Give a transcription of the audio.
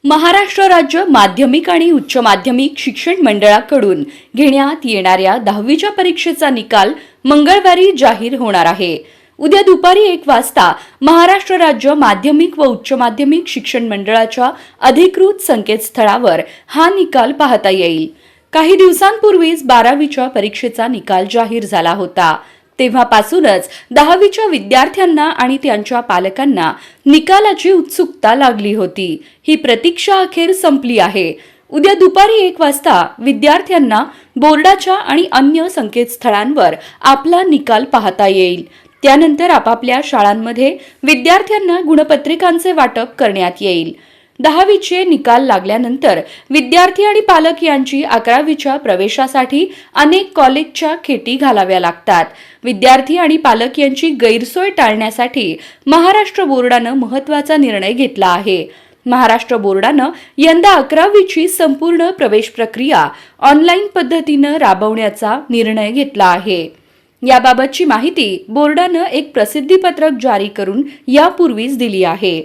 महाराष्ट्र राज्य माध्यमिक आणि उच्च माध्यमिक शिक्षण मंडळाकडून घेण्यात येणाऱ्या 10वीच्या परीक्षेचा निकाल मंगळवारी जाहीर होणार आहे। उद्या दुपारी 1 वाजता महाराष्ट्र राज्य माध्यमिक व उच्च माध्यमिक शिक्षण मंडळाच्या अधिकृत संकेतस्थळावर हा निकाल पाहता येईल। काही दिवसांपूर्वीच 12वीच्या परीक्षेचा निकाल जाहीर झाला होता। तेव्हापासूनच 10वीच्या विद्यार्थ्यांना आणि त्यांच्या पालकांना निकालाची उत्सुकता लागली होती। ही प्रतीक्षा अखेर संपली आहे। उद्या दुपारी 1 वाजता विद्यार्थ्यांना बोर्डाच्या आणि अन्य संकेतस्थळांवर आपला निकाल पाहता येईल। त्यानंतर आपापल्या शाळांमध्ये विद्यार्थ्यांना गुणपत्रिकांचे वाटप करण्यात येईल। 10वीचे निकाल लागल्यानंतर विद्यार्थी आणि पालक यांची 11वीच्या प्रवेशासाठी अनेक कॉलेजच्या खेटी घालाव्या लागतात। विद्यार्थी आणि पालक यांची गैरसोय टाळण्यासाठी महाराष्ट्र बोर्डानं महत्त्वाचा निर्णय घेतला आहे। महाराष्ट्र बोर्डानं यंदा 11वीची संपूर्ण प्रवेश प्रक्रिया ऑनलाईन पद्धतीनं राबवण्याचा निर्णय घेतला आहे। याबाबतची माहिती बोर्डानं एक प्रसिद्धीपत्रक जारी करून यापूर्वीच दिली आहे।